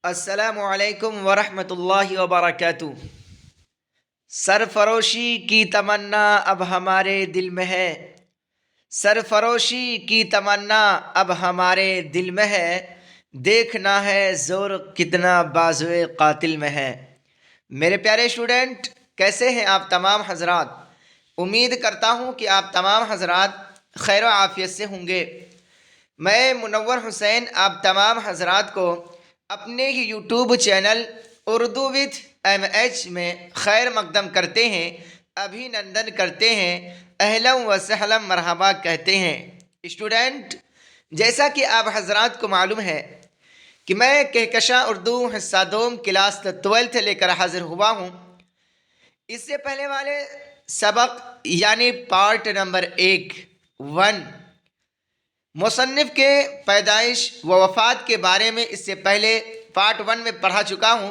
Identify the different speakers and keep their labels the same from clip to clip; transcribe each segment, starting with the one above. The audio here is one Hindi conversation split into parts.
Speaker 1: अस्सलामुअलैकुम वरहमतुल्लाहि वबरकातुहू। सरफरोशी की तमन्ना अब हमारे दिल में है। सरफरोशी की तमन्ना अब हमारे दिल में है। देखना है जोर कितना बाजुए कातिल में है। मेरे प्यारे स्टूडेंट, कैसे हैं आप तमाम हजरात। उम्मीद करता हूँ कि आप तमाम हजरात खैर आफियत से होंगे। मैं मुनव्वर हुसैन आप तमाम हजरात को अपने ही YouTube channel Urdu with MH में खैर मकदम करते हैं, अभिनंदन करते हैं, अहलम व सहलम मरहबा कहते हैं। स्टूडेंट, जैसा कि आप हजरात को मालूम है कि मैं कहकशा उर्दू हिस्सा दोम क्लास 12th लेकर हाजिर हुआ हूँ। इससे पहले वाले सबक यानी पार्ट नंबर 1 मुसन्निफ़ के पैदाइश व वफ़ात के बारे में इससे पहले पार्ट 1 में पढ़ा चुका हूँ,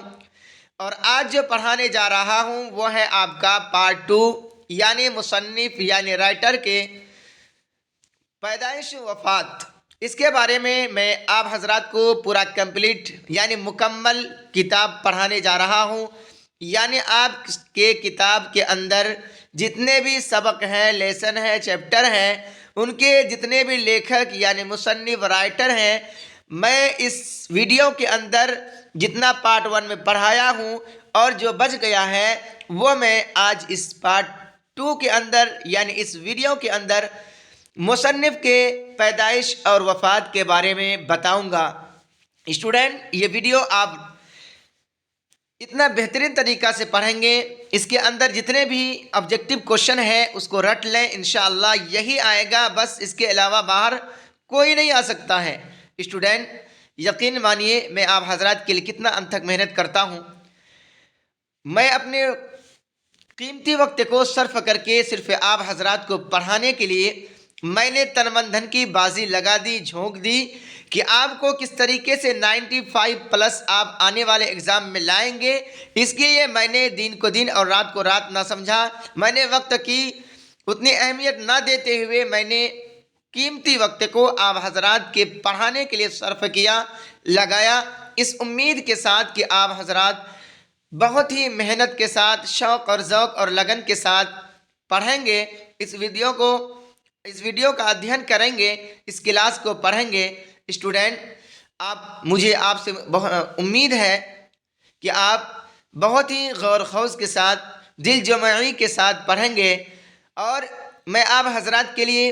Speaker 1: और आज जो पढ़ाने जा रहा हूँ वो है आपका पार्ट 2 यानी मुसन्निफ़ यानी राइटर के पैदाइश वफ़ात। इसके बारे में मैं आप हजरात को पूरा कंप्लीट यानी मुकम्मल किताब पढ़ाने जा रहा हूँ। यानी आपके किताब के अंदर जितने भी सबक हैं, लेसन है, चैप्टर हैं, उनके जितने भी लेखक यानी मुसन्निफ राइटर हैं, मैं इस वीडियो के अंदर जितना पार्ट 1 में पढ़ाया हूँ और जो बच गया है वो मैं आज इस पार्ट 2 के अंदर यानी इस वीडियो के अंदर मुसन्निफ के पैदाइश और वफ़ात के बारे में बताऊंगा। स्टूडेंट, ये वीडियो आप इतना बेहतरीन तरीक़ा से पढ़ेंगे, इसके अंदर जितने भी ऑब्जेक्टिव क्वेश्चन है उसको रट लें, इंशाअल्लाह यही आएगा, बस इसके अलावा बाहर कोई नहीं आ सकता है। स्टूडेंट, यकीन मानिए मैं आप हजरात के लिए कितना अनथक मेहनत करता हूँ। मैं अपने कीमती वक्त को सर्फ करके सिर्फ आप हजरात को पढ़ाने के लिए मैंने तन मन धन की बाजी लगा दी, झोंक दी कि आपको किस तरीके से 95+ आप आने वाले एग्ज़ाम में लाएंगे। इसके लिए मैंने दिन को दिन और रात को रात ना समझा। मैंने वक्त की उतनी अहमियत ना देते हुए मैंने कीमती वक्त को आप हजरात के पढ़ाने के लिए सर्फ किया, लगाया, इस उम्मीद के साथ कि आप हजरात बहुत ही मेहनत के साथ, शौक़ और ज़ौक़ और लगन के साथ पढ़ेंगे। इस वीडियो का अध्ययन करेंगे, इस क्लास को पढ़ेंगे। स्टूडेंट, मुझे आपसे उम्मीद है कि आप बहुत ही गौर खौज के साथ, दिल जमाई के साथ पढ़ेंगे। और मैं आप हजरात के लिए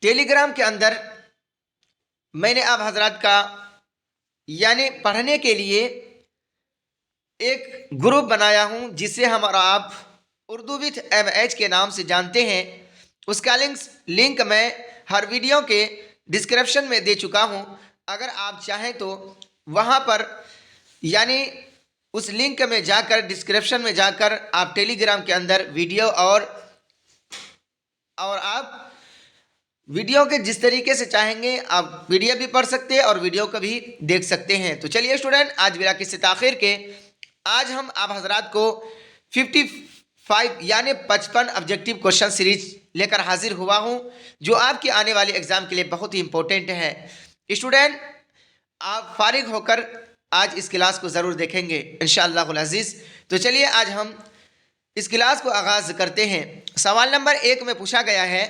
Speaker 1: टेलीग्राम के अंदर मैंने आप हजरात का यानी पढ़ने के लिए एक ग्रुप बनाया हूं, जिसे हम और आप उर्दू विथ MH के नाम से जानते हैं। उसका लिंक मैं हर वीडियो के डिस्क्रिप्शन में दे चुका हूं। अगर आप चाहें तो वहां पर यानी उस लिंक में जाकर, डिस्क्रिप्शन में जाकर आप टेलीग्राम के अंदर वीडियो और आप वीडियो के जिस तरीके से चाहेंगे आप PDF भी पढ़ सकते हैं और वीडियो को भी देख सकते हैं। तो चलिए स्टूडेंट, आज बिना किसी ताख़ीर के आज हम आप हजरात को 55 यानी 55 ऑब्जेक्टिव क्वेश्चन सीरीज लेकर हाजिर हुआ हूं, जो आपके आने वाले एग्जाम के लिए बहुत ही इंपॉर्टेंट है। स्टूडेंट, आप फारिग होकर आज इस क्लास को ज़रूर देखेंगे इंशाअल्लाह अज़ीज़। तो चलिए आज हम इस क्लास को आगाज़ करते हैं। सवाल नंबर 1 में पूछा गया है,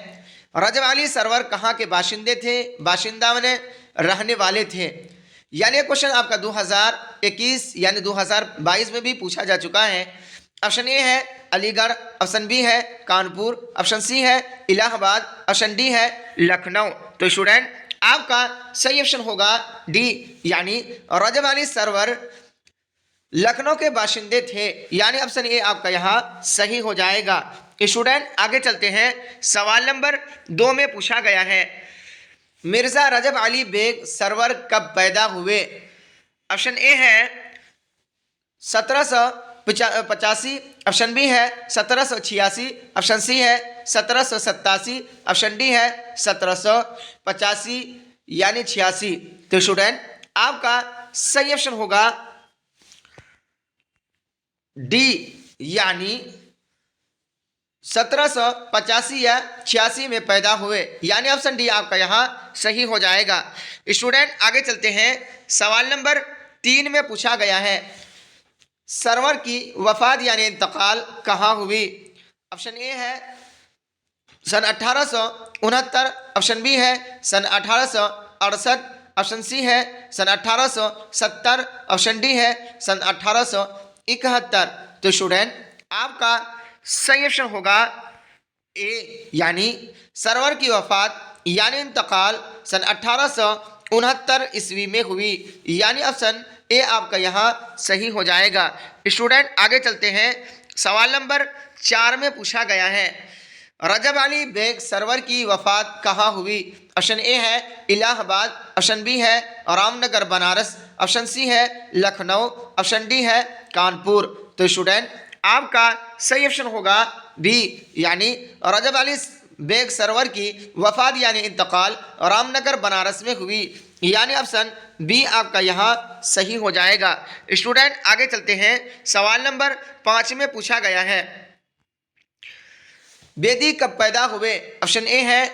Speaker 1: रजब अली सरवर कहाँ के बाशिंदे थे, बाशिंदा में रहने वाले थे। यानी क्वेश्चन आपका 2021 यानी 2022 में भी पूछा जा चुका है। ऑप्शन ए है अलीगढ़, ऑप्शन बी है कानपुर, ऑप्शन सी है इलाहाबाद, ऑप्शन डी है लखनऊ। तो स्टूडेंट, आपका सही ऑप्शन होगा डी, यानी रजब अली सरवर लखनऊ के बाशिंदे थे। यानी ऑप्शन ए आपका यहाँ सही हो जाएगा। स्टूडेंट, आगे चलते हैं। सवाल नंबर 2 में पूछा गया है, मिर्ज़ा रजब अली बेग सरवर कब पैदा हुए। ऑप्शन ए है 1785, ऑप्शन बी है 1786, ऑप्शन सी है 1787, ऑप्शन डी है 1785 यानी 86। तो स्टूडेंट, आपका सही ऑप्शन होगा डी, यानी 1785 या 86 में पैदा हुए, यानी ऑप्शन डी आपका यहाँ सही हो जाएगा। स्टूडेंट आगे चलते हैं, सवाल नंबर 3 में पूछा गया है सरवर की वफात यानी इंतकाल कहाँ हुई। ऑप्शन ए है सन 1869, ऑप्शन बी है सन 1868, ऑप्शन सी है सन 1870, ऑप्शन डी है सन 1871। तो स्टूडेंट आपका सही ऑप्शन होगा ए, यानी सरवर की वफात यानी इंतकाल सन 1869 ईस्वी में हुई, यानी ऑप्शन ए आपका यहाँ सही हो जाएगा। स्टूडेंट आगे चलते हैं, सवाल नंबर 4 में पूछा गया है रजब अली बेग सरवर की वफात कहाँ हुई। ऑप्शन ए है इलाहाबाद, ऑप्शन बी है रामनगर बनारस, ऑप्शन सी है लखनऊ, ऑप्शन डी है कानपुर। तो स्टूडेंट आपका सही ऑप्शन होगा बी, यानी रजब अली बेग सरवर की वफात यानी इंतकाल रामनगर बनारस में हुई, यानी ऑप्शन बी आपका यहाँ सही हो जाएगा। स्टूडेंट आगे चलते हैं, सवाल नंबर 5 में पूछा गया है बेदी कब पैदा हुए। ऑप्शन ए है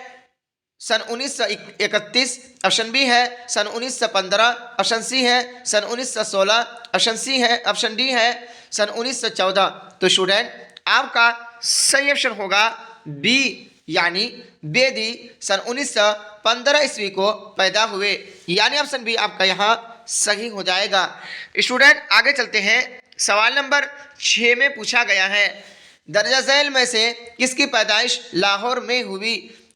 Speaker 1: सन 1931, ऑप्शन बी है सन 1915, ऑप्शन सी है सन 1916, ऑप्शन सी है ऑप्शन डी है सन 1914। तो स्टूडेंट आपका सही ऑप्शन होगा बी, यानी बेदी सन 1915 ईस्वी को पैदा हुए, यानी ऑप्शन बी आपका यहाँ सही हो जाएगा। स्टूडेंट आगे चलते हैं, सवाल नंबर 6 में पूछा गया है दर्जा झैल में से किसकी पैदाइश लाहौर में हुई।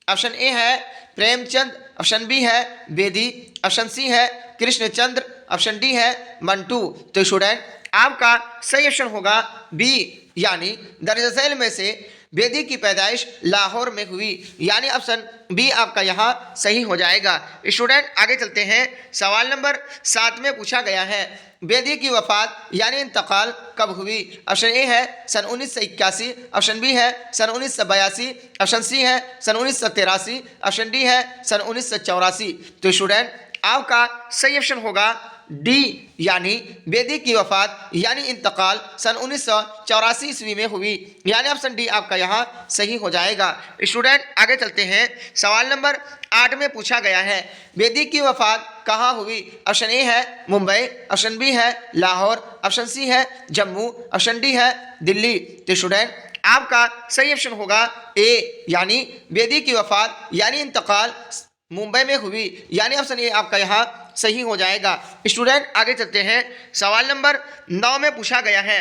Speaker 1: ऑप्शन ए है प्रेमचंद, ऑप्शन बी है बेदी, ऑप्शन सी है कृष्णचंद्र, ऑप्शन डी है मंटू। तो स्टूडेंट आपका सही ऑप्शन होगा बी, यानी दर्जा झैल में से बेदी की पैदाइश लाहौर में हुई, यानी ऑप्शन बी आपका यहाँ सही हो जाएगा। स्टूडेंट आगे चलते हैं, सवाल नंबर 7 में पूछा गया है बेदी की वफात यानी इंतकाल कब हुई। ऑप्शन ए है सन 1981, ऑप्शन बी है सन 1982, ऑप्शन सी है सन 1983, ऑप्शन डी है सन 1984। तो स्टूडेंट आपका सही ऑप्शन होगा डी, यानी बेदी की वफात यानी इंतकाल सन 1984 ईस्वी में हुई, यानी ऑप्शन डी आपका यहाँ सही हो जाएगा। स्टूडेंट आगे चलते हैं, सवाल नंबर 8 में पूछा गया है बेदी की वफात कहाँ हुई। ऑप्शन ए है मुंबई, ऑप्शन बी है लाहौर, ऑप्शन सी है जम्मू, ऑप्शन डी है दिल्ली। तो स्टूडेंट आपका सही ऑप्शन होगा ए, यानी बेदी की वफात यानी इंतकाल मुंबई में हुई, यानी ऑप्शन ए आपका यहाँ सही हो जाएगा। स्टूडेंट आगे चलते हैं, सवाल नंबर 9 में पूछा गया है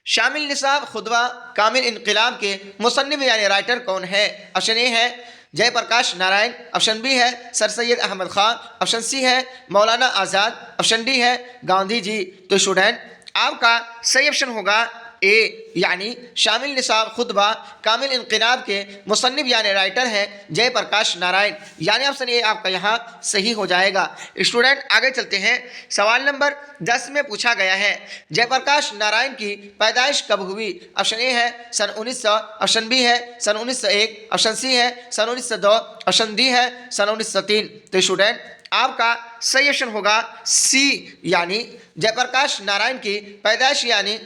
Speaker 1: शामिल निसाब खुतबा कामिल इनकलाब के मुसन्निफ यानी राइटर कौन है। ऑप्शन ए है जयप्रकाश नारायण, ऑप्शन बी है sir Syed Ahmad Khan, option C है मौलाना आज़ाद, ऑप्शन डी है गांधी जी। तो स्टूडेंट आपका सही ऑप्शन होगा ए, यानी शामिल निसाब खुतबा कामिल इनकलाब के मुसन्निफ यानी राइटर हैं जयप्रकाश नारायण, यानी ऑप्शन ए आपका यहाँ सही हो जाएगा। स्टूडेंट आगे चलते हैं, सवाल नंबर 10 में पूछा गया है जयप्रकाश नारायण की पैदाइश कब हुई। ऑप्शन ए है सन 1900, ऑप्शन बी है सन 1901, ऑप्शन सी है सन 1902, ऑप्शन डी है सन 1903। तो स्टूडेंट आपका सही ऑप्शन होगा सी, यानी जयप्रकाश नारायण की पैदाइश यानी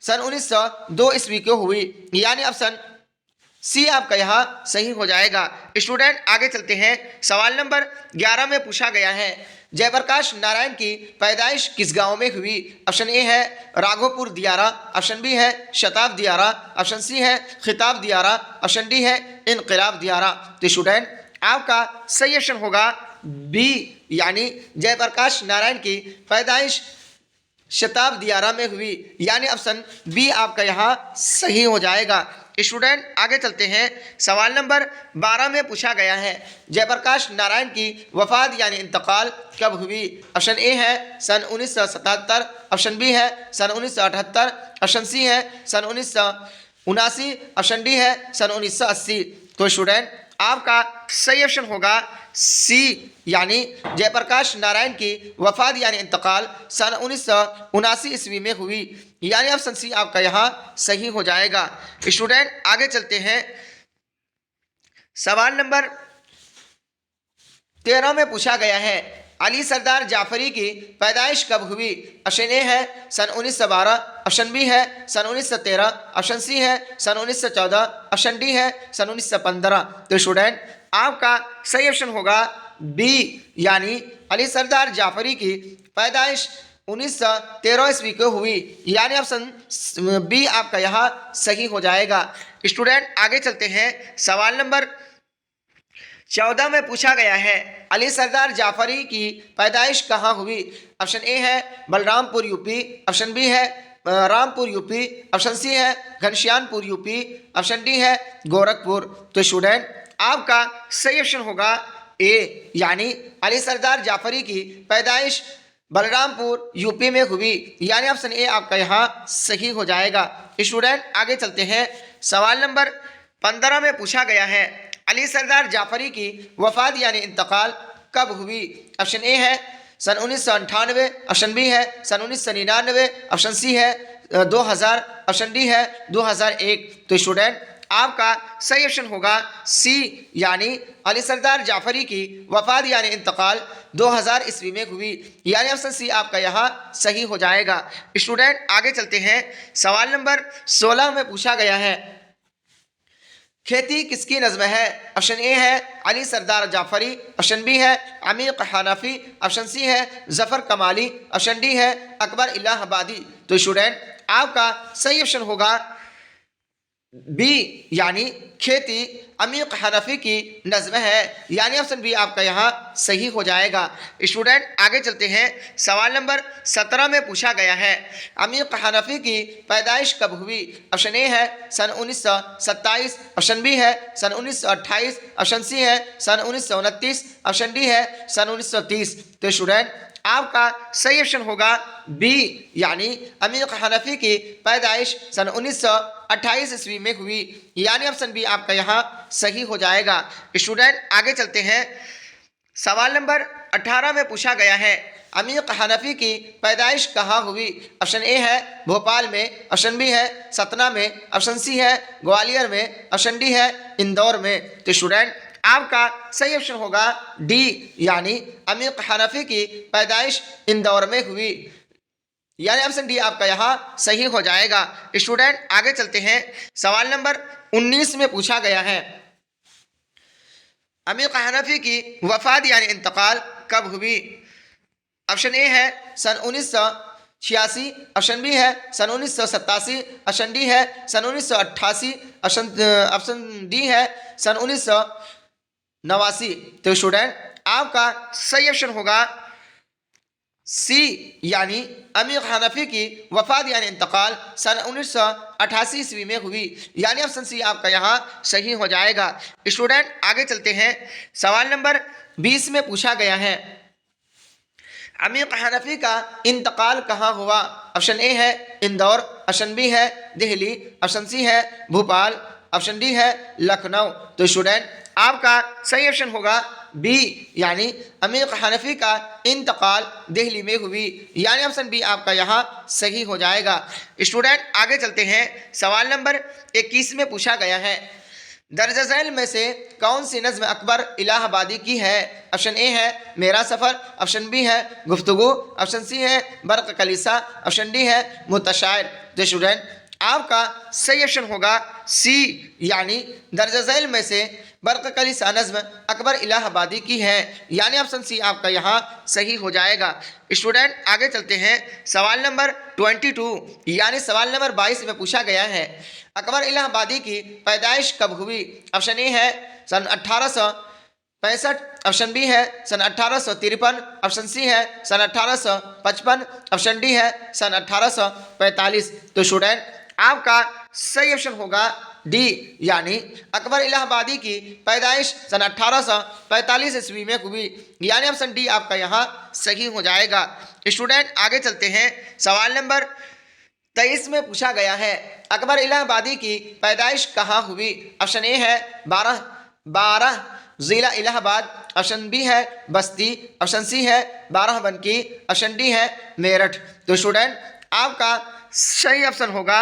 Speaker 1: सन 1902 ईस्वी को हुई, यानी ऑप्शन सी आपका यहाँ सही हो जाएगा। स्टूडेंट आगे चलते हैं, सवाल नंबर 11 में पूछा गया है जयप्रकाश नारायण की पैदाइश किस गांव में हुई। ऑप्शन ए है राघोपुर दियारा, ऑप्शन बी है शताब दियारा, ऑप्शन सी है खिताब दियारा, ऑप्शन डी है इनकलाब दियारा। तो स्टूडेंट आपका सही ऑप्शन होगा बी, यानी जयप्रकाश नारायण की पैदाइश शताब दियारा में हुई, यानी ऑप्शन बी आपका यहाँ सही हो जाएगा। स्टूडेंट आगे चलते हैं, सवाल नंबर 12 में पूछा गया है जयप्रकाश नारायण की वफात यानी इंतकाल कब हुई। ऑप्शन ए है सन 1977, ऑप्शन बी है सन 1978, ऑप्शन सी है सन 1979, ऑप्शन डी है सन 1980। तो स्टूडेंट आपका सही ऑप्शन होगा सी, यानी जयप्रकाश नारायण की वफात यानी इंतकाल सन 1979 ईस्वी में हुई, यानी ऑप्शन सी आपका यहाँ सही हो जाएगा। स्टूडेंट आगे चलते हैं, सवाल नंबर 13 में पूछा गया है अली सरदार जाफरी की पैदाइश कब हुई? ऑप्शन ए है सन 1912, ऑप्शन बी है सन 1913, ऑप्शन सी है सन 1914, ऑप्शन डी है सन 1915। तो स्टूडेंट आपका सही ऑप्शन होगा बी, यानी अली सरदार जाफरी की पैदाइश 1913 ईस्वी को हुई, यानी ऑप्शन बी आपका यहाँ सही हो जाएगा। स्टूडेंट आगे चलते हैं, सवाल नंबर 14 में पूछा गया है अली सरदार जाफरी की पैदाइश कहाँ हुई? ऑप्शन ए है बलरामपुर यूपी, ऑप्शन बी है रामपुर यूपी, ऑप्शन सी है घनश्यामपुर यूपी, ऑप्शन डी है गोरखपुर। तो स्टूडेंट आपका सही ऑप्शन होगा ए, यानी अली सरदार जाफरी की पैदाइश बलरामपुर यूपी में हुई, यानी ऑप्शन ए आपका यहाँ सही हो जाएगा। स्टूडेंट आगे चलते हैं, सवाल नंबर 15 में पूछा गया है अली सरदार जाफरी की वफात यानी इंतकाल कब हुई? ऑप्शन ए है सन 1998, ऑप्शन बी है सन 1999, ऑप्शन सी है 2000, ऑप्शन डी है 2001। तो स्टूडेंट आपका सही ऑप्शन होगा सी, यानी अली सरदार जाफरी की वफात यानी इंतकाल 2000 ईस्वी में हुई, यानी ऑप्शन सी आपका यहाँ सही हो जाएगा। स्टूडेंट आगे चलते हैं, सवाल नंबर 16 में पूछा गया है खेती किसकी नज़्म है? ऑप्शन ए है अली सरदार जाफरी, ऑप्शन बी है अमीर हनाफी, ऑप्शन सी है जफ़र कमाली, ऑप्शन डी है अकबर इलाहाबादी। तो स्टूडेंट आपका सही ऑप्शन होगा बी, यानी खेती अमीर हनफी की नज़्म है, यानी ऑप्शन बी आपका यहाँ सही हो जाएगा। स्टूडेंट आगे चलते हैं, सवाल नंबर 17 में पूछा गया है अमीर हनफी की पैदाइश कब हुई? ऑप्शन ए है सन 1927, ऑप्शन बी है सन 1928, ऑप्शन सी है सन 1929, ऑप्शन डी है सन 1930। तो स्टूडेंट आपका सही ऑप्शन होगा बी, यानी अमीर हनफी की पैदाइश सन 1928 ईस्वी में हुई, यानी ऑप्शन बी आपका यहाँ सही हो जाएगा। स्टूडेंट आगे चलते हैं, सवाल नंबर 18 में पूछा गया है अमीर हनफी की पैदाइश कहाँ हुई? ऑप्शन ए है भोपाल में, ऑप्शन बी है सतना में, ऑप्शन सी है ग्वालियर में, ऑप्शन डी है इंदौर में। तो स्टूडेंट आपका सही ऑप्शन होगा डी, यानी अमीर हनफी की पैदाइश इंदौर में हुई, यानी ऑप्शन डी आपका यहाँ सही हो जाएगा। स्टूडेंट आगे चलते हैं, सवाल नंबर 19 में पूछा गया है अमीर हनफी की वफात यानी इंतकाल कब हुई? ऑप्शन ए है सन 1986, ऑप्शन बी है सन 1987, ऑप्शन डी है सन 1988, ऑप्शन डी है सन 1989। तो स्टूडेंट आपका सही ऑप्शन होगा सी, यानी अमीर हनफी की वफात यानी इंतकाल सन 1988 ईस्वी में हुई, यानी ऑप्शन सी आपका यहाँ सही हो जाएगा। स्टूडेंट आगे चलते हैं, सवाल नंबर 20 में पूछा गया है अमीर हनफी का इंतकाल कहाँ हुआ? ऑप्शन ए है इंदौर, ऑप्शन बी है दिल्ली, ऑप्शन सी है भोपाल, ऑप्शन डी है लखनऊ। तो स्टूडेंट आपका सही ऑप्शन होगा बी, यानी अमीर हनफी का इंतकाल दिल्ली में हुई, यानी ऑप्शन बी आपका यहाँ सही हो जाएगा। स्टूडेंट आगे चलते हैं, सवाल नंबर 21 में पूछा गया है दर्ज झैल में से कौन सी नज़्म अकबर इलाहाबादी की है? ऑप्शन ए है मेरा सफ़र, ऑप्शन बी है गुफ्तगू, ऑप्शन सी है बर्क़ कलीसा, ऑप्शन डी है मुतशायर। तो स्टूडेंट आपका सही ऑप्शन होगा सी, यानी दर्ज झैल में से बर्क़ कलीसा नज़्म अकबर इलाहाबादी की है, यानी ऑप्शन सी आपका यहाँ सही हो जाएगा। स्टूडेंट आगे चलते हैं, सवाल नंबर 22 यानी सवाल नंबर 22 में पूछा गया है अकबर इलाहाबादी की पैदाइश कब हुई? ऑप्शन ए है सन 1865, ऑप्शन बी है सन 1853, ऑप्शन सी है सन 1855, ऑप्शन डी है सन 1845। तो स्टूडेंट आपका सही ऑप्शन होगा डी, यानी अकबर इलाहाबादी की पैदाइश सन 1845 ईस्वी में हुई, यानी ऑप्शन डी आपका यहाँ सही हो जाएगा। स्टूडेंट आगे चलते हैं, सवाल नंबर 23 में पूछा गया है अकबर इलाहाबादी की पैदाइश कहाँ हुई? ऑप्शन ए है 12 ज़िला इलाहाबाद, ऑप्शन बी है बस्ती, ऑप्शन सी है बाराबंकी, ऑप्शन डी है मेरठ। तो स्टूडेंट आपका सही ऑप्शन होगा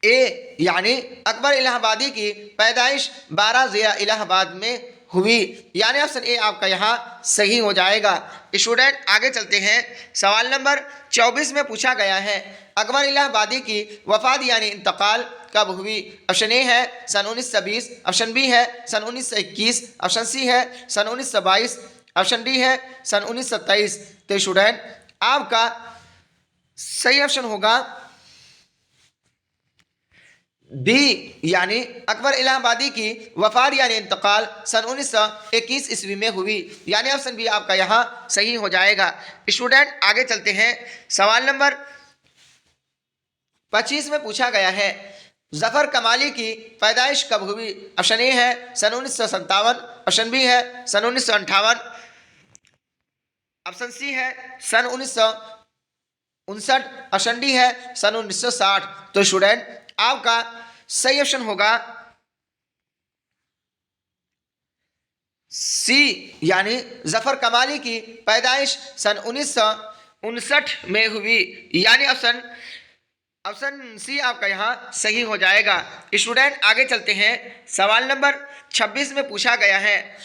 Speaker 1: ए, यानी अकबर इलाहाबादी की पैदाइश 12 ज़िला इलाहाबाद में हुई, यानी ऑप्शन ए आपका यहाँ सही हो जाएगा। स्टूडेंट आगे चलते हैं। सवाल नंबर 24 में पूछा गया है अकबर इलाहाबादी की वफात यानी इंतकाल कब हुई? ऑप्शन ए है सन 1920, ऑप्शन बी है सन 1921, ऑप्शन सी है सन 1922, ऑप्शन डी है सन 1923। तो स्टूडेंट आपका सही ऑप्शन होगा बी, यानी अकबर इलाहाबादी की वफात यानी इंतकाल सन 1921 ईस्वी में हुई, यानी ऑप्शन बी आपका यहाँ सही हो जाएगा। स्टूडेंट आगे चलते हैं। सवाल नंबर 25 में पूछा गया है जफर कमाली की पैदाइश कब हुई? ऑप्शन ए है सन 1957, ऑप्शन बी है सन 1958, ऑप्शन सी है सन 1959, ऑप्शन डी है सन 1960। तो स्टूडेंट आपका सही ऑप्शन होगा सी, यानी जफर कमाली की पैदाइश सन 1959 में हुई, यानी ऑप्शन सी आपका यहाँ सही हो जाएगा। स्टूडेंट आगे चलते हैं। सवाल नंबर 26 में पूछा गया है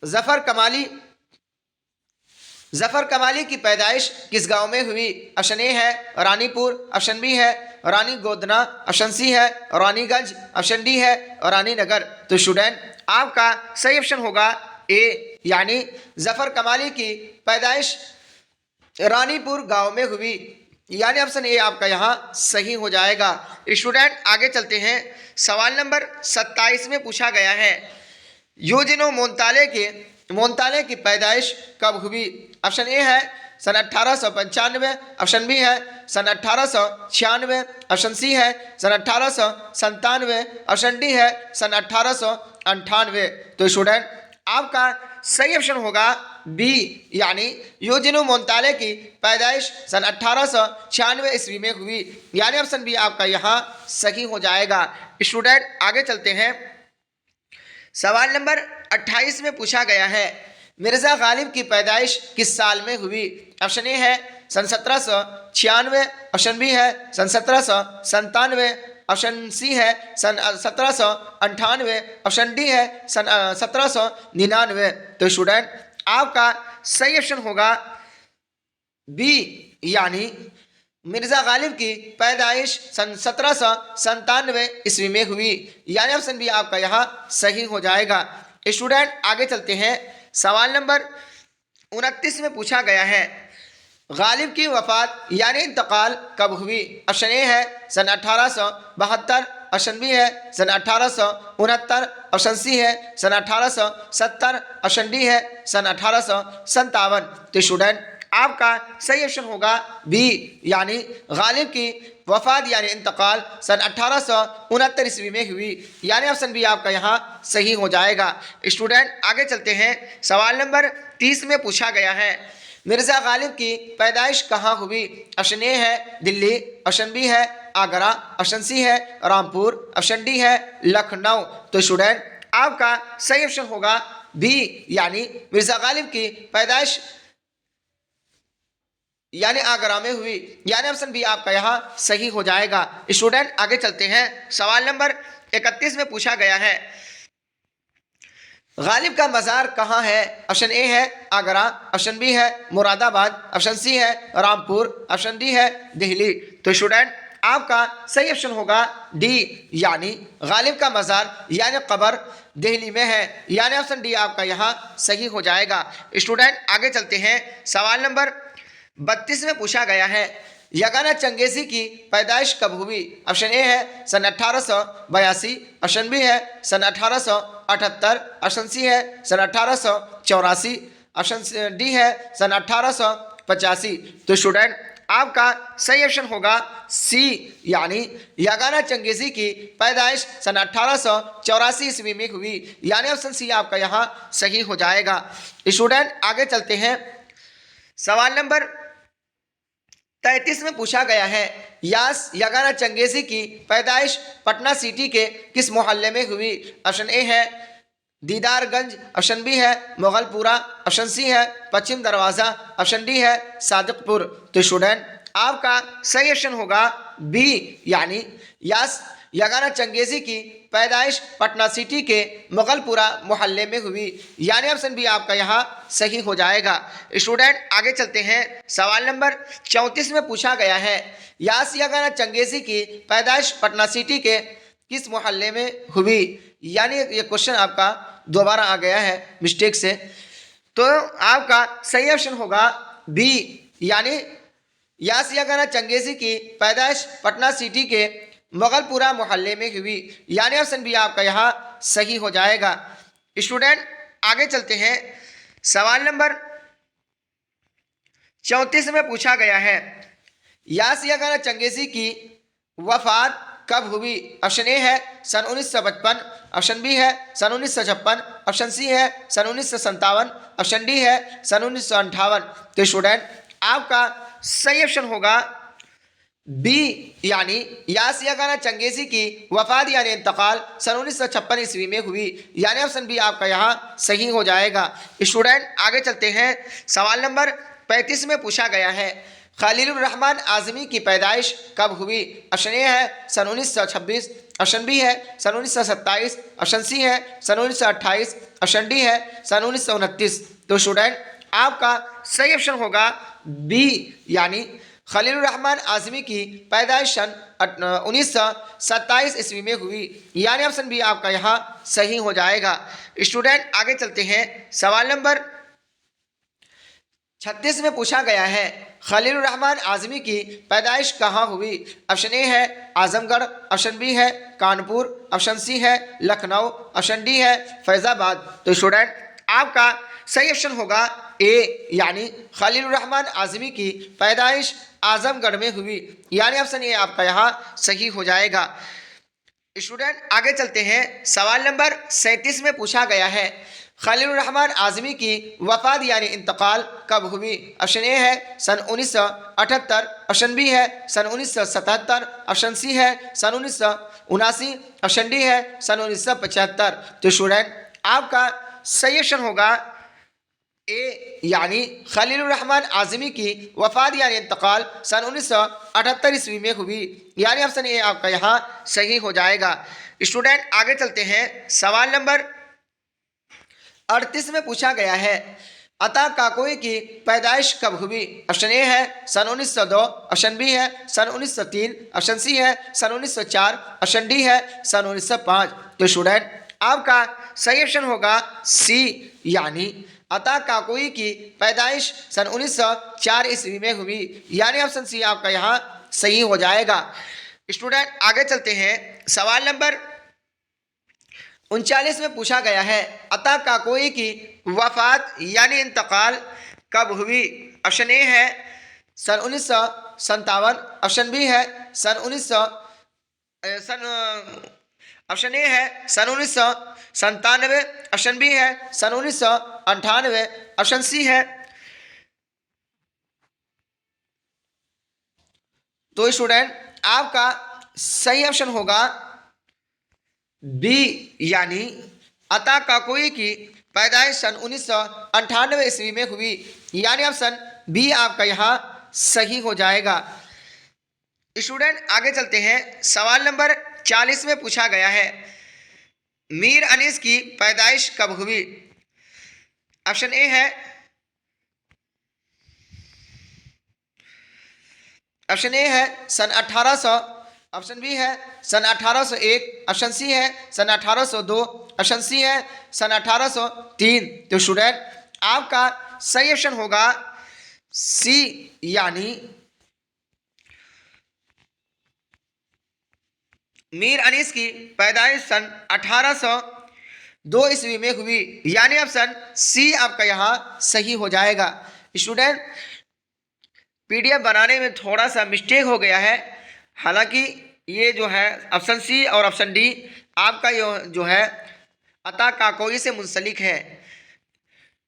Speaker 1: जफर कमाली की पैदाइश किस गांव में हुई? ऑप्शन ए है रानीपुर, ऑप्शन बी है रानी गोदना, ऑप्शन सी है रानीगंज, ऑप्शन डी है रानीनगर। तो स्टूडेंट आपका सही ऑप्शन होगा ए, यानी जफर कमाली की पैदाइश रानीपुर गांव में हुई, यानी ऑप्शन ए आपका यहाँ सही हो जाएगा। स्टूडेंट आगे चलते हैं। सवाल नंबर 27 में पूछा गया है यूजिनो मोंताले की पैदाइश कब हुई? ऑप्शन ए है सन 1895, ऑप्शन बी है सन 1896, ऑप्शन सी है सन 1897, ऑप्शन डी है सन 1898। तो स्टूडेंट आपका सही ऑप्शन होगा बी, यानी यूजिनो मोंताले की पैदाइश सन 1896 ईस्वी में हुई, यानी ऑप्शन बी आपका यहाँ सही हो जाएगा। स्टूडेंट आगे चलते हैं। सवाल नंबर 28 में पूछा गया है मिर्ज़ा गालिब की पैदाइश किस साल में हुई? ऑप्शन ए है सन 1796, ऑप्शन बी है सन 1797, ऑप्शन सी है सन 1798, ऑप्शन डी है सन 1799। तो स्टूडेंट आपका सही ऑप्शन होगा बी, यानी मिर्ज़ा गालिब की पैदाइश सन 1797 ईस्वी में हुई, यानी ऑप्शन बी आपका यहाँ सही हो जाएगा। स्टूडेंट आगे चलते हैं। सवाल नंबर 29 में पूछा गया है गालिब की वफात यानी इंतकाल कब हुई? ऑप्शन ए है सन 1872, ऑप्शन बी है सन 1869, ऑप्शन सी है सन 1870, ऑप्शन डी है सन 1857। तो स्टूडेंट आपका सही ऑप्शन होगा बी, यानी गालिब की वफात यानी इंतकाल सन 1869 ईस्वी में हुई, यानी ऑप्शन बी आपका यहाँ सही हो जाएगा। स्टूडेंट आगे चलते हैं। सवाल नंबर 30 में पूछा गया है मिर्ज़ा गालिब की पैदाइश कहाँ हुई? ऑप्शन ए है दिल्ली, ऑप्शन बी है आगरा, ऑप्शन सी है रामपुर, ऑप्शन डी है लखनऊ। तो स्टूडेंट आपका सही ऑप्शन होगा बी, यानी मिर्ज़ा गालिब की पैदाइश यानी आगरा में हुई, यानी ऑप्शन बी आपका यहाँ सही हो जाएगा। स्टूडेंट आगे चलते हैं। सवाल नंबर 31 में पूछा गया है गालिब का मज़ार कहाँ है? ऑप्शन ए है आगरा, ऑप्शन बी है मुरादाबाद, ऑप्शन सी है रामपुर, ऑप्शन डी है दिल्ली। तो स्टूडेंट आपका सही ऑप्शन होगा डी, यानी गालिब का मज़ार यानी कब्र दिल्ली में है, यानी ऑप्शन डी आपका यहाँ सही हो जाएगा। स्टूडेंट आगे चलते हैं। सवाल नंबर 32 में पूछा गया है यगाना चंगेज़ी की पैदाइश कब हुई? ऑप्शन ए है सन 1882, ऑप्शन बी है सन 1878, ऑप्शन सी है सन 1884, ऑप्शन डी है सन 1885। तो स्टूडेंट आपका सही ऑप्शन होगा सी, यानी यगाना चंगेज़ी की पैदाइश सन 1884 ईस्वी में हुई, यानी ऑप्शन सी आपका यहाँ सही हो जाएगा। स्टूडेंट आगे चलते हैं। सवाल नंबर 33 में पूछा गया है यगाना चंगेज़ी की पैदाइश पटना सिटी के किस मोहल्ले में हुई? ऑप्शन ए है दीदारगंज, ऑप्शन बी है मुगलपुरा, ऑप्शन सी है पश्चिम दरवाज़ा, ऑप्शन डी है सादिकपुर। तो स्टूडेंट आपका सही ऑप्शन होगा बी, यानी यगाना चंगेज़ी की पैदाइश पटना सिटी के मुगलपुरा मोहल्ले में हुई, यानी ऑप्शन बी आपका यहाँ सही हो जाएगा। स्टूडेंट आगे चलते हैं, सवाल नंबर 34 में पूछा गया है, यासिया खान चंगेजी की पैदाइश पटना सिटी के किस मोहल्ले में हुई। यानी ये क्वेश्चन आपका दोबारा आ गया है मिस्टेक से, तो आपका सही ऑप्शन होगा बी, यानी यासिया खान चंगेजी की पैदाइश पटना सिटी के मुगलपुरा मोहल्ले में हुई, यानी ऑप्शन बी आपका यहाँ सही हो जाएगा। स्टूडेंट आगे चलते हैं, सवाल नंबर 34 में पूछा गया है, यासिया खान चंगेजी की वफात कब हुई। ऑप्शन ए है सन 1955, ऑप्शन बी है सन 1956, ऑप्शन सी है सन 1957, ऑप्शन डी है सन 1958। तो स्टूडेंट आपका सही ऑप्शन होगा बी, यानी यासिया खान चंगेजी की वफात यानी इंतकाल सन 1956 ईस्वी में हुई, यानी ऑप्शन बी आपका यहाँ सही हो जाएगा। स्टूडेंट आगे चलते हैं, सवाल नंबर 35 में पूछा गया है, खलीलुर रहमान आज़मी की पैदाइश कब हुई। ऑप्शन ए है सन 1926, ऑप्शन बी है सन 1927, ऑप्शन सी है सन 1928, ऑप्शन डी है सन 1929। तो स्टूडेंट आपका सही ऑप्शन होगा बी, यानी खलीलुर रहमान आज़मी की पैदाइश सन 1927 ईस्वी में हुई, यानी ऑप्शन बी आपका यहाँ सही हो जाएगा। स्टूडेंट आगे चलते हैं, सवाल नंबर 36 में पूछा गया है, खलीलुर रहमान आज़मी की पैदाइश कहाँ हुई। ऑप्शन ए है आजमगढ़, ऑप्शन बी है कानपुर, ऑप्शन सी है लखनऊ, ऑप्शन डी है फैज़ाबाद। तो स्टूडेंट आपका सही ऑप्शन होगा ए, यानी खलीलुर रहमान आज़मी की पैदाइश आजमगढ़ में हुई, यानी ऑप्शन ए आपका यहाँ सही हो जाएगा। स्टूडेंट आगे चलते हैं, सवाल नंबर 37 में पूछा गया है, खलीलुर रहमान आज़मी की वफात यानी इंतकाल कब हुई। ऑप्शन ए है सन 1978, ऑप्शन बी है सन 1977, ऑप्शन सी है सन 1979, ऑप्शन डी है सन 1975। तो स्टूडेंट आपका सही ऑप्शन होगा ए, यानी खलीलुर रहमान आज़मी की वफात यानी इंतकाल सन 1978 ईस्वी में हुई, यानी ऑप्शन ए आपका यहाँ सही हो जाएगा। स्टूडेंट आगे चलते हैं, सवाल नंबर 38 में पूछा गया है, अता काकोई की पैदाइश कब हुई। ऑप्शन ए है सन 1902, ऑप्शन बी है सन 1903, ऑप्शन सी है सन 1904, ऑप्शन डी है सन 1905। तो स्टूडेंट आपका सही ऑप्शन होगा सी, यानी अता काकोई की पैदाइश सन 1904 ईस्वी में हुई, यानी ऑप्शन सी आपका यहाँ सही हो जाएगा। स्टूडेंट आगे चलते हैं, सवाल नंबर 39 में पूछा गया है, अता काकोई की वफात यानी इंतकाल कब हुई। ऑप्शन ए है सन 1957, ऑप्शन बी है ऑप्शन ए है सन 1997, ऑप्शन बी है सन 1998, ऑप्शन सी है। तो स्टूडेंट आपका सही ऑप्शन होगा बी, यानी अता काकोई की पैदाइश सन 1998 ईस्वी में हुई, यानी ऑप्शन बी आपका यहाँ सही हो जाएगा। स्टूडेंट आगे चलते हैं, सवाल नंबर 40 में पूछा गया है, मीर अनीस की पैदाइश कब हुई। ऑप्शन ए है सन 1800, ऑप्शन बी है सन 1801, ऑप्शन सी है सन 1802, ऑप्शन सी है सन 1803। तो स्टूडेंट आपका सही ऑप्शन होगा सी, यानी मीर अनीस की पैदाइश सन 1802 ईस्वी में हुई, यानी ऑप्शन सी आपका यहाँ सही हो जाएगा। स्टूडेंट पीडीएफ बनाने में थोड़ा सा मिस्टेक हो गया है, हालांकि ये जो है ऑप्शन सी और ऑप्शन डी आपका जो है अता काकोई से मुंसलिक है,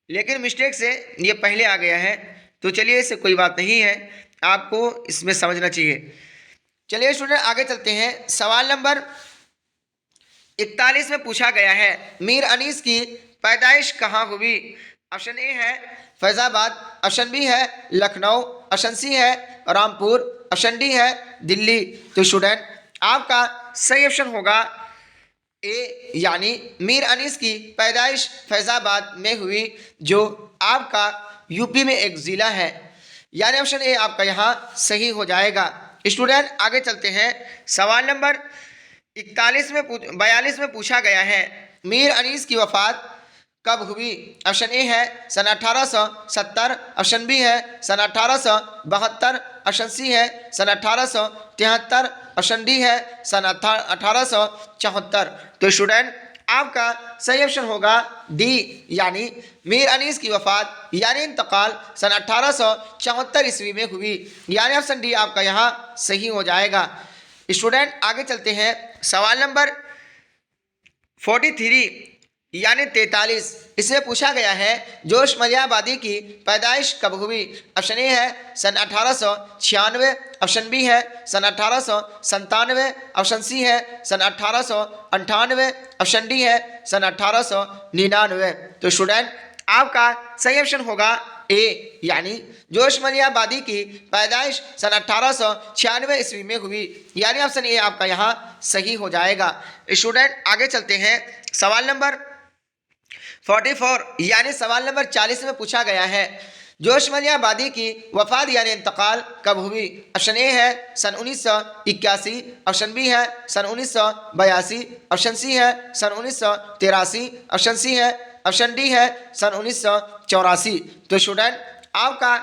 Speaker 1: लेकिन मिस्टेक से ये पहले आ गया है। तो चलिए, इससे कोई बात नहीं है, आपको इसमें समझना चाहिए। चलिए स्टूडेंट आगे चलते हैं, सवाल नंबर 41 में पूछा गया है, मीर अनीस की पैदाइश कहाँ हुई। ऑप्शन ए है फैज़ाबाद, ऑप्शन बी है लखनऊ, ऑप्शन सी है रामपुर, ऑप्शन डी है दिल्ली। तो स्टूडेंट आपका सही ऑप्शन होगा ए यानी मीर अनीस की पैदाइश फैज़ाबाद में हुई, जो आपका यूपी में एक ज़िला है, यानी ऑप्शन ए आपका यहाँ सही हो जाएगा। स्टूडेंट आगे चलते हैं। सवाल नंबर 42 में पूछा गया है, मीर अनीस की वफ़ात कब हुई? ऑप्शन ए है सन 1870, ऑप्शन बी है सन 1872, ऑप्शन सी है सन 1873, ऑप्शन डी है सन 1874। तो स्टूडेंट आपका सही ऑप्शन होगा डी, यानी मीर अनीस की वफ़ात यानी इंतकाल सन 1874 ईस्वी में हुई, यानी ऑप्शन डी आपका यहाँ सही हो जाएगा। स्टूडेंट आगे चलते हैं। सवाल नंबर 43 यानी 43, इसमें पूछा गया है जोश मलियाबादी की पैदाइश कब हुई? ऑप्शन ए है सन 1896, ऑप्शन बी है सन 1897, ऑप्शन सी है सन 1898, ऑप्शन डी है सन 1899। तो स्टूडेंट आपका सही ऑप्शन होगा ए, यानी जोश मलियाबादी की पैदाइश सन 1896 ईस्वी में हुई, यानी ऑप्शन ए आपका यहाँ सही हो जाएगा। स्टूडेंट आगे चलते हैं। सवाल नंबर 44 यानी सवाल नंबर 40 में पूछा गया है जोश मलियाबादी की वफ़ात यानी इंतकाल कब हुई? ऑप्शन ए है सन 1981, ऑप्शन बी है सन 1982, ऑप्शन सी है सन 1983, ऑप्शन डी है सन 1984। तो स्टूडेंट आपका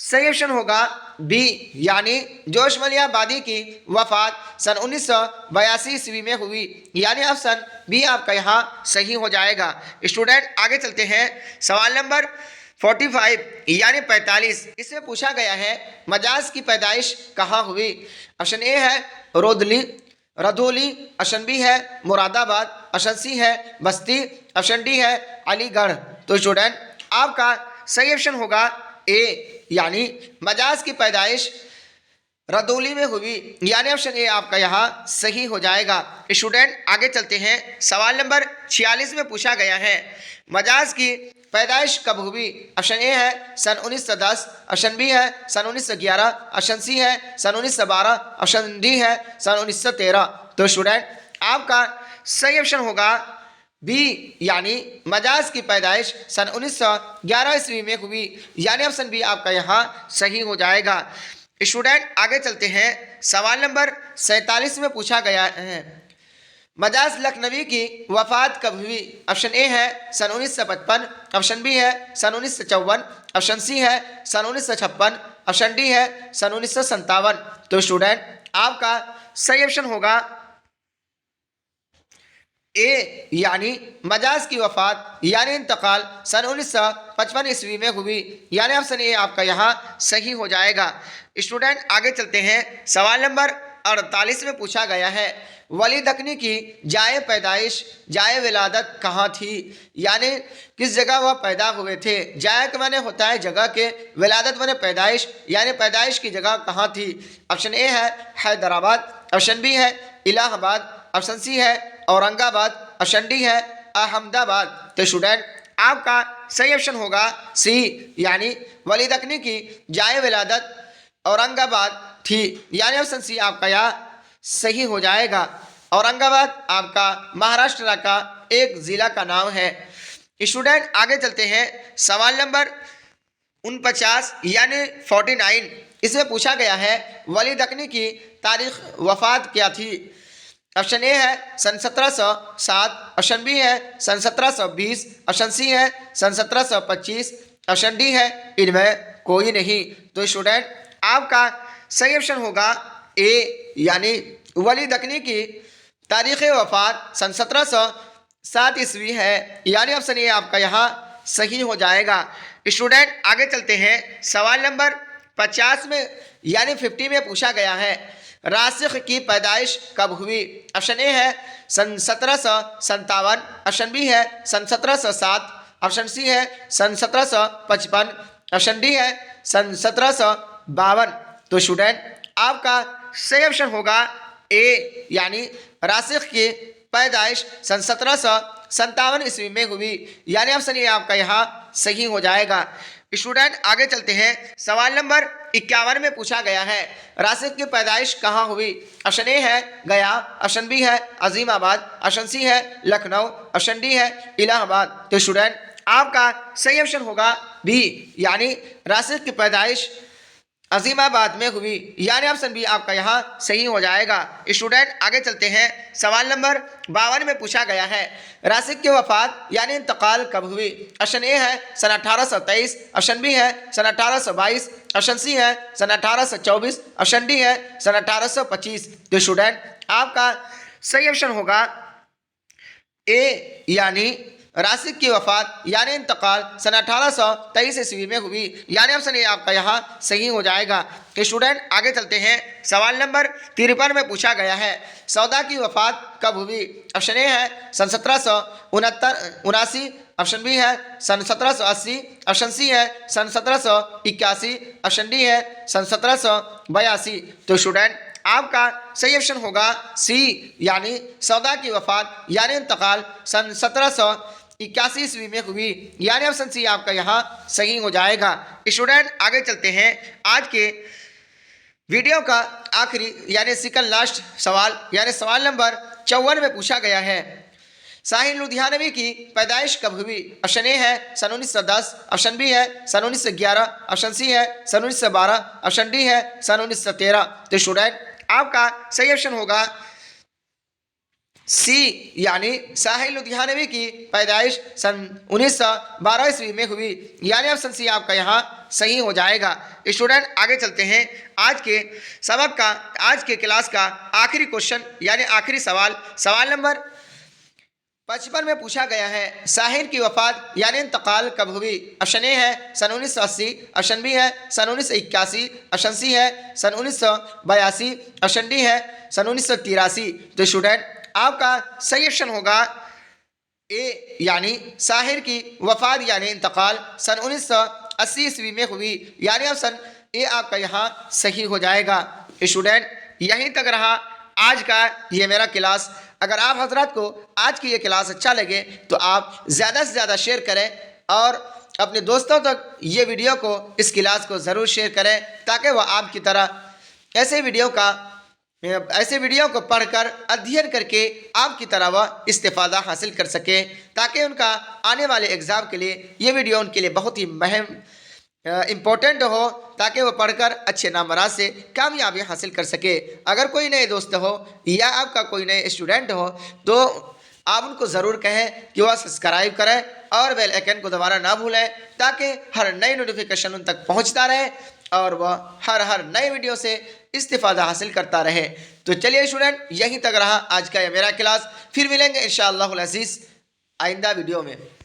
Speaker 1: सही ऑप्शन होगा बी, यानी जोश मलियाबादी की वफ़ात सन 1982 ईस्वी में हुई, यानी ऑप्शन बी आपका यहाँ सही हो जाएगा। स्टूडेंट आगे चलते हैं। सवाल नंबर 45 यानी 45, इसमें पूछा गया है मजाज की पैदाइश कहाँ हुई? ऑप्शन ए है रदौली, ऑप्शन बी है मुरादाबाद, ऑप्शन सी है बस्ती, ऑप्शन डी है अलीगढ़। तो स्टूडेंट आपका सही ऑप्शन होगा ए, यानी मजाज की पैदाइश रदौली में हुई, यानी ऑप्शन ए आपका यहाँ सही हो जाएगा। स्टूडेंट आगे चलते हैं। सवाल नंबर 46 में पूछा गया है मजाज की पैदाइश कब हुई? ऑप्शन ए है सन 1910, ऑप्शन बी है सन 1911, ऑप्शन सी है सन 1912, ऑप्शन डी है सन 1913। तो स्टूडेंट आपका सही ऑप्शन होगा बी, यानी मजाज की पैदाइश सन 1911 ईस्वी में हुई, यानी ऑप्शन बी आपका यहाँ सही हो जाएगा। स्टूडेंट आगे चलते हैं। सवाल नंबर 47 में पूछा गया है मजाज लखनवी की वफ़ात कब हुई? ऑप्शन ए है सन 1955, ऑप्शन बी है सन 1954, ऑप्शन सी है सन 1956, ऑप्शन डी है सन 1957। तो स्टूडेंट आपका सही ऑप्शन होगा ए, यानी मजाज की वफ़ात यानी इंतकाल सन 1955 ईस्वी में हुई, यानी ऑप्शन ए आपका यहाँ सही हो जाएगा। स्टूडेंट आगे चलते हैं। सवाल नंबर 48 में पूछा गया है वली दकनी की जाए पैदाइश जाए विलादत कहाँ थी? यानी किस जगह वह पैदा हुए थे? जाए के माने होता है जगह के, विलादत माने पैदाइश, यानी पैदाइश की जगह कहाँ थी? ऑप्शन ए है हैदराबाद, ऑप्शन बी है इलाहाबाद, ऑप्शन सी है औरंगाबाद, ऑप्शन डी है अहमदाबाद। तो स्टूडेंट आपका सही ऑप्शन होगा सी, यानी वली दकनी की जाए विलादत औरंगाबाद थी, यानी ऑप्शन सी आपका यहाँ सही हो जाएगा। औरंगाबाद आपका महाराष्ट्र का एक ज़िला का नाम है। स्टूडेंट आगे चलते हैं। सवाल नंबर 49 यानी 49, इसमें पूछा गया है वली दकनी की तारीख वफ़ात क्या थी? ऑप्शन ए है सन 1707, ऑप्शन बी है सन 1720, ऑप्शन सी है सन 1725, ऑप्शन डी है इनमें कोई नहीं। तो स्टूडेंट आपका सही ऑप्शन होगा ए, यानी वली दकनी की तारीख़ वफ़ात सन 1707 ईस्वी है, यानी ऑप्शन ए आपका यहाँ सही हो जाएगा। स्टूडेंट आगे चलते हैं। सवाल नंबर 50 में यानी 50 में पूछा गया है रासिख की पैदाइश कब हुई? ऑप्शन ए है सन 1757, ऑप्शन बी है सन 1707, ऑप्शन सी है सन 1755, ऑप्शन डी है सन 1752। तो स्टूडेंट आपका सही ऑप्शन होगा ए, यानी रासिख की पैदाइश सन 1757 ईस्वी में हुई, यानी ऑप्शन ए आपका यहाँ सही हो जाएगा। स्टूडेंट आगे चलते हैं। सवाल नंबर 51 में पूछा गया है, राशिद की पैदाइश कहाँ हुई? ऑप्शन ए है गया, ऑप्शन बी है अजीमाबाद, ऑप्शन सी है लखनऊ, ऑप्शन डी है इलाहाबाद। तो स्टूडेंट आपका सही ऑप्शन होगा बी, यानी राशिद की पैदाइश अजीमाबाद में हुई, यानी ऑप्शन बी आपका यहाँ सही हो जाएगा। स्टूडेंट आगे चलते हैं। सवाल नंबर 52 में पूछा गया है, राशिद की वफात यानी इंतकाल कब हुई? ऑप्शन ए है सन 1823, ऑप्शन बी है सन 1822, ऑप्शन सी है सन 1824, ऑप्शन डी है सन 1825। तो स्टूडेंट आपका सही ऑप्शन होगा ए, यानी राशिद की वफात यानी इंतकाल सन 1823 ईस्वी में हुई, यानी ऑप्शन ए आपका यहाँ सही हो जाएगा। स्टूडेंट आगे चलते हैं। सवाल नंबर 53 में पूछा गया है, सौदा की वफात कब हुई? ऑप्शन ए है सन 1779, ऑप्शन बी है सन 1780, ऑप्शन सी है सन 1781, ऑप्शन डी है सन 1782। तो स्टूडेंट आपका सही ऑप्शन होगा सी, यानी सौदा की वफात यानी इंतकाल सन 1781 ईस्वी में हुई, यानी ऑप्शन सी आपका यहाँ सही हो जाएगा। स्टूडेंट आगे चलते हैं। आज के वीडियो का आखिरी यानी सेकंड लास्ट सवाल, यानी सवाल नंबर 54 में पूछा गया है, साहिर लुधियानवी की पैदाइश कब हुई? ऑप्शन ए है सन 1910, ऑप्शन बी है सन 1911, ऑप्शन सी है सन 1912, ऑप्शन डी है सन 1913। तो स्टूडेंट आपका सही ऑप्शन होगा सी, यानी साहिर लुधियानवी की पैदाइश सन 1912 ईस्वी में हुई, यानी ऑप्शन सी आपका यहाँ सही हो जाएगा। स्टूडेंट आगे चलते हैं। आज के सबक का, आज के क्लास का आखिरी क्वेश्चन यानी आखिरी सवाल, सवाल नंबर 55 में पूछा गया है, साहिर की वफात यानी इंतकाल कब हुई? ऑप्शन ए है सन 1980, ऑप्शन बी है सन 1981, ऑप्शन सी है सन 1982, ऑप्शन डी है सन 1983। तो स्टूडेंट आपका सही ऑप्शन होगा ए, यानी साहिर की वफात यानी इंतकाल सन 1980 ईस्वी में हुई, यानी ऑप्शन ए आपका यहाँ सही हो जाएगा। स्टूडेंट यहीं तक रहा आज का ये मेरा क्लास। अगर आप हजरात को आज की ये क्लास अच्छा लगे तो आप ज़्यादा से ज़्यादा शेयर करें और अपने दोस्तों तक ये वीडियो को, इस क्लास को ज़रूर शेयर करें, ताकि वह आपकी तरह ऐसे वीडियो को पढ़कर अध्ययन करके आपकी तरह वह इस्तेफ़ादा हासिल कर सके, ताकि उनका आने वाले एग्ज़ाम के लिए ये वीडियो उनके लिए बहुत ही इम्पोर्टेंट हो, ताकि वो पढ़कर अच्छे नंबरात से कामयाबी हासिल कर सके। अगर कोई नए दोस्त हो या आपका कोई नए स्टूडेंट हो तो आप उनको ज़रूर कहें कि वह सब्सक्राइब करें और बेल आइकन को दोबारा ना भूलें, ताकि हर नई नोटिफिकेशन उन तक पहुंचता रहे और वह हर नए वीडियो से इस्तिफादा हासिल करता रहे। तो चलिए स्टूडेंट यहीं तक रहा आज का यह मेरा क्लास, फिर मिलेंगे इंशाअल्लाह अज़ीज़ आइंदा वीडियो में।